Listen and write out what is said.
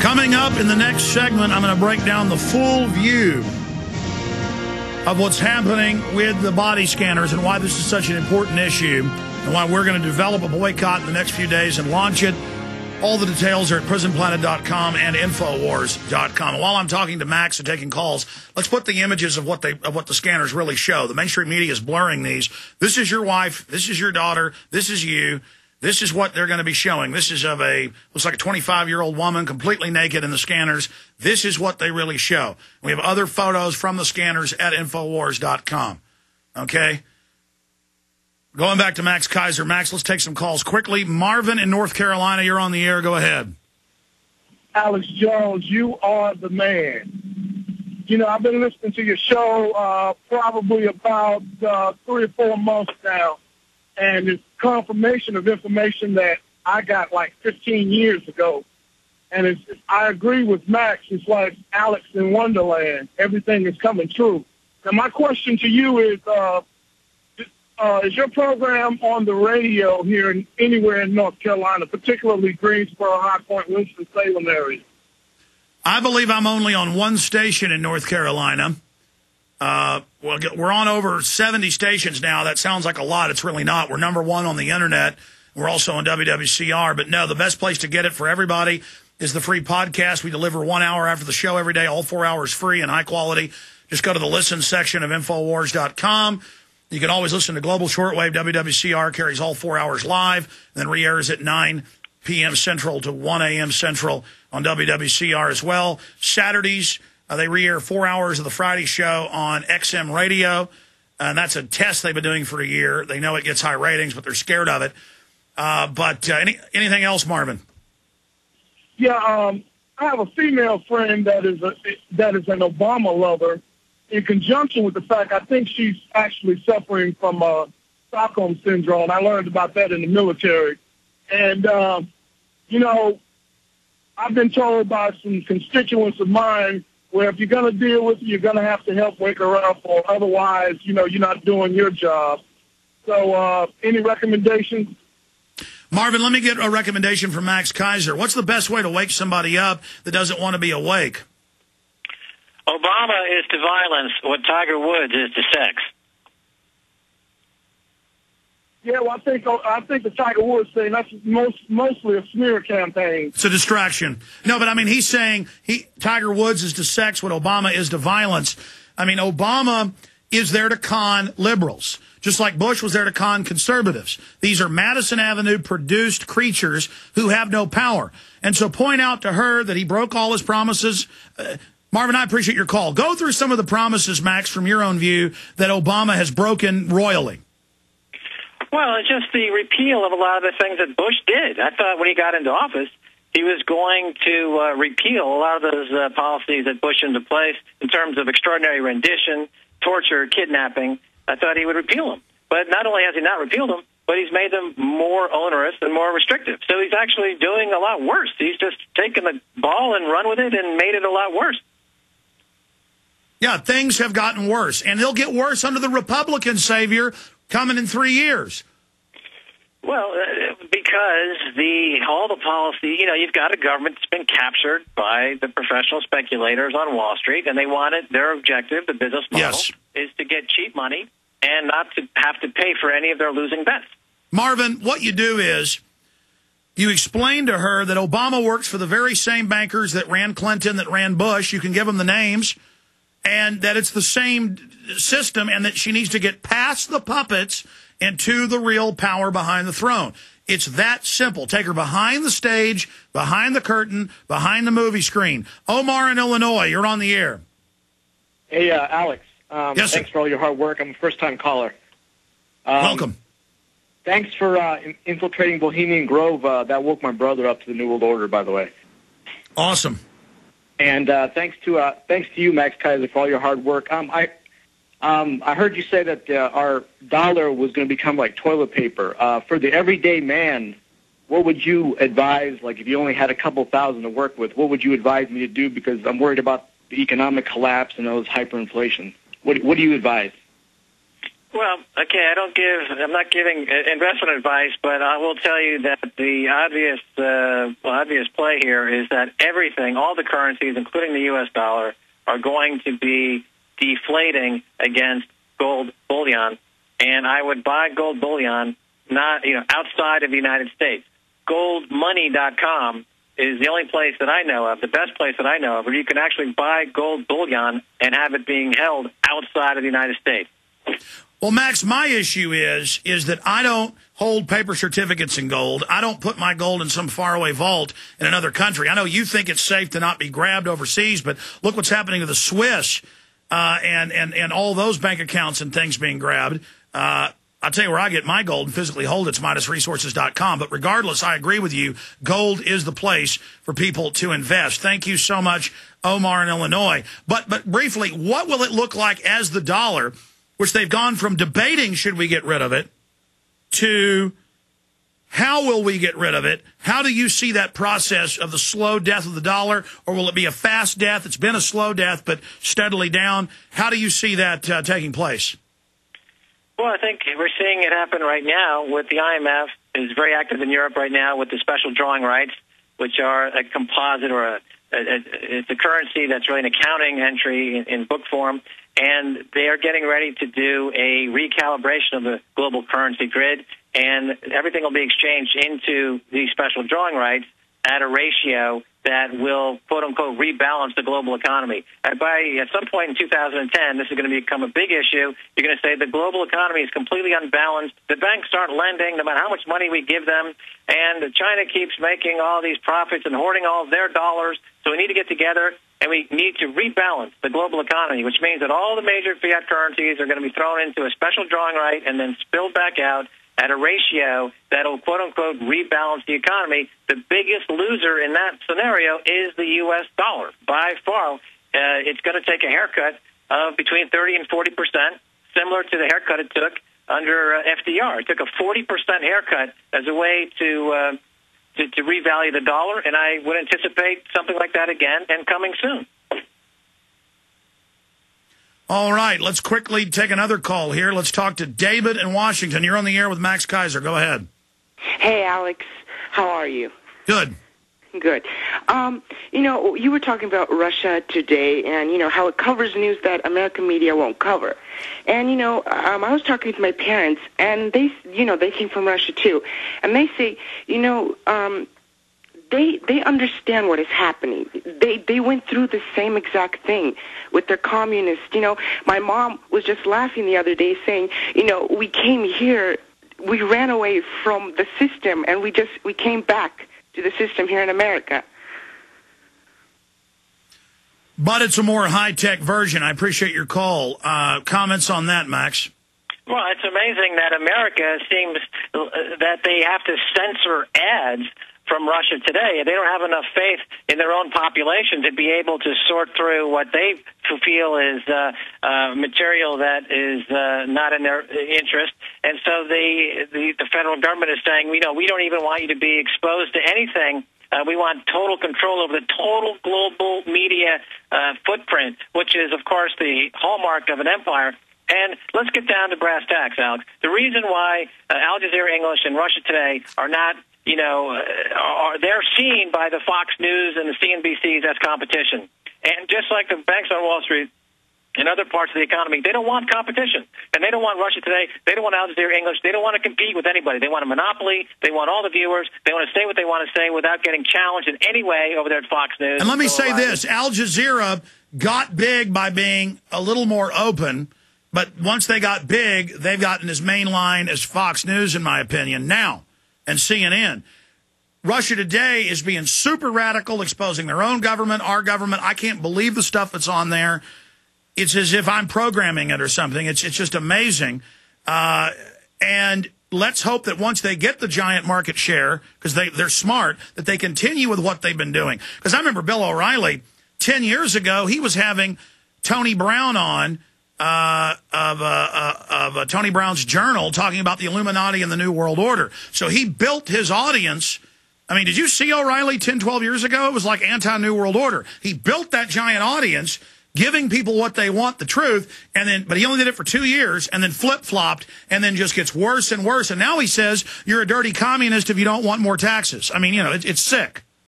Coming up in the next segment, I'm going to break down the full view of what's happening with the body scanners and why this is such an important issue and why we're going to develop a boycott in the next few days and launch it. All the details are at prisonplanet.com and Infowars.com. And while I'm talking to Max and taking calls, let's put the images of what the scanners really show. The mainstream media is blurring these. This is your wife. This is your daughter. This is you. This is what they're going to be showing. This is of looks like a 25-year-old woman completely naked in the scanners. This is what they really show. We have other photos from the scanners at Infowars.com. Okay? Going back to Max Keiser. Max, let's take some calls quickly. Marvin in North Carolina, you're on the air. Go ahead. Alex Jones, you are the man. You know, I've been listening to your show probably about 3 or 4 months now, and it's confirmation of information that I got like 15 years ago. And I agree with Max. It's like Alex in Wonderland. Everything is coming true. Now, my question to you is your program on the radio here anywhere in North Carolina, particularly Greensboro, High Point, Winston-Salem area? I believe I'm only on one station in North Carolina. Well, we're on over 70 stations now. That sounds like a lot. It's really not. We're number one on the Internet. We're also on WWCR. But, no, the best place to get it for everybody is the free podcast. We deliver 1 hour after the show every day, all 4 hours free and high quality. Just go to the listen section of Infowars.com. You can always listen to Global Shortwave. WWCR carries all 4 hours live, and then re-airs at 9 p.m. Central to 1 a.m. Central on WWCR as well. Saturdays, they re-air 4 hours of the Friday show on XM Radio, and that's a test they've been doing for a year. They know it gets high ratings, but they're scared of it. Anything else, Marvin? Yeah, I have a female friend that is an Obama lover. In conjunction with the fact, I think she's actually suffering from Stockholm Syndrome. I learned about that in the military. And, you know, I've been told by some constituents of mine where if you're going to deal with it, you're going to have to help wake her up, or otherwise, you know, you're not doing your job. So any recommendations? Marvin, let me get a recommendation from Max Keiser. What's the best way to wake somebody up that doesn't want to be awake? Obama is to violence what Tiger Woods is to sex. Yeah, well, I think the Tiger Woods thing, that's mostly a smear campaign. It's a distraction. No, but I mean, he's saying Tiger Woods is to sex what Obama is to violence. I mean, Obama is there to con liberals, just like Bush was there to con conservatives. These are Madison Avenue produced creatures who have no power. And so point out to her that he broke all his promises. Marvin, I appreciate your call. Go through some of the promises, Max, from your own view, that Obama has broken royally. Well, it's just the repeal of a lot of the things that Bush did. I thought when he got into office, he was going to repeal a lot of those policies that Bush into place in terms of extraordinary rendition, torture, kidnapping. I thought he would repeal them. But not only has he not repealed them, but he's made them more onerous and more restrictive. So he's actually doing a lot worse. He's just taken the ball and run with it and made it a lot worse. Yeah, things have gotten worse, and they'll get worse under the Republican savior coming in 3 years. Well, because all the policy, you know, you've got a government that's been captured by the professional speculators on Wall Street, and their objective, the business model, is to get cheap money and not to have to pay for any of their losing bets. Marvin, what you do is you explain to her that Obama works for the very same bankers that ran Clinton, that ran Bush. You can give them the names. And that it's the same system, and that she needs to get past the puppets and to the real power behind the throne. It's that simple. Take her behind the stage, behind the curtain, behind the movie screen. Omar in Illinois, you're on the air. Hey, Alex. Yes, thanks for all your hard work. I'm a first-time caller. Welcome. Thanks for infiltrating Bohemian Grove. That woke my brother up to the New World Order, by the way. Awesome. And thanks to you, Max Keiser, for all your hard work. I heard you say that our dollar was going to become like toilet paper. For the everyday man, what would you advise, like if you only had a couple thousand to work with, what would you advise me to do? Because I'm worried about the economic collapse and those hyperinflation. What do you advise? Well, okay, I'm not giving investment advice, but I will tell you that the obvious play here is that everything, all the currencies, including the U.S. dollar, are going to be deflating against gold bullion, and I would buy gold bullion not outside of the United States. Goldmoney.com is the only place that I know of, the best place that I know of, where you can actually buy gold bullion and have it being held outside of the United States. Well, Max, my issue is that I don't hold paper certificates in gold. I don't put my gold in some faraway vault in another country. I know you think it's safe to not be grabbed overseas, but look what's happening to the Swiss and all those bank accounts and things being grabbed. I'll tell you where I get my gold and physically hold it. It's MidasResources.com. But regardless, I agree with you. Gold is the place for people to invest. Thank you so much, Omar in Illinois. But briefly, what will it look like as the dollar, which they've gone from debating should we get rid of it, to how will we get rid of it? How do you see that process of the slow death of the dollar, or will it be a fast death? It's been a slow death, but steadily down. How do you see that taking place? Well, I think we're seeing it happen right now with the IMF is very active in Europe right now with the special drawing rights, which are a composite or it's a currency that's really an accounting entry in book form. And they are getting ready to do a recalibration of the global currency grid, and everything will be exchanged into these special drawing rights at a ratio that will, quote-unquote, rebalance the global economy. At some point in 2010, this is going to become a big issue. You're going to say the global economy is completely unbalanced. The banks aren't lending no matter how much money we give them, and China keeps making all these profits and hoarding all of their dollars, so we need to get together and we need to rebalance the global economy, which means that all the major fiat currencies are going to be thrown into a special drawing right and then spilled back out at a ratio that will, quote-unquote, rebalance the economy. The biggest loser in that scenario is the U.S. dollar. By far, it's going to take a haircut of between 30 and 40%, similar to the haircut it took under FDR. It took a 40% haircut as a way to revalue the dollar, and I would anticipate something like that again and coming soon. All right, let's quickly take another call here. Let's talk to David in Washington. You're on the air with Max Keiser. Go ahead. Hey, Alex. How are you? Good. Good. You were talking about Russia today and, how it covers news that American media won't cover. And, I was talking to my parents, and they came from Russia too. And they say, they understand what is happening. They went through the same exact thing with their communists. My mom was just laughing the other day saying, we came here, we ran away from the system, and we came back to the system here in America. But it's a more high-tech version. I appreciate your call. Comments on that, Max? Well, it's amazing that America seems that they have to censor ads from Russia today. They don't have enough faith in their own population to be able to sort through what they feel is material that is not in their interest. And so the federal government is saying, we don't even want you to be exposed to anything. We want total control over the total global media footprint, which is, of course, the hallmark of an empire. And let's get down to brass tacks, Alex. The reason why Al Jazeera English and Russia Today are not, they're seen by the Fox News and the CNBCs as competition. And just like the banks on Wall Street and other parts of the economy, they don't want competition. And they don't want Russia Today. They don't want Al Jazeera English. They don't want to compete with anybody. They want a monopoly. They want all the viewers. They want to say what they want to say without getting challenged in any way over there at Fox News. And let me say this. Al Jazeera got big by being a little more open. But once they got big, they've gotten as mainline as Fox News, in my opinion, now, and CNN. Russia Today is being super radical, exposing their own government, our government. I can't believe the stuff that's on there. It's as if I'm programming it or something. It's just amazing. And let's hope that once they get the giant market share, because they're smart, that they continue with what they've been doing. Because I remember Bill O'Reilly, 10 years ago, he was having Tony Brown on, of Tony Brown's Journal, talking about the Illuminati and the New World Order. So he built his audience. I mean, did you see O'Reilly 10, 12 years ago? It was like anti-New World Order. He built that giant audience giving people what they want, the truth, and then, but he only did it for 2 years and then flip-flopped and then just gets worse and worse. And now he says you're a dirty communist if you don't want more taxes. I mean, you know, it's sick.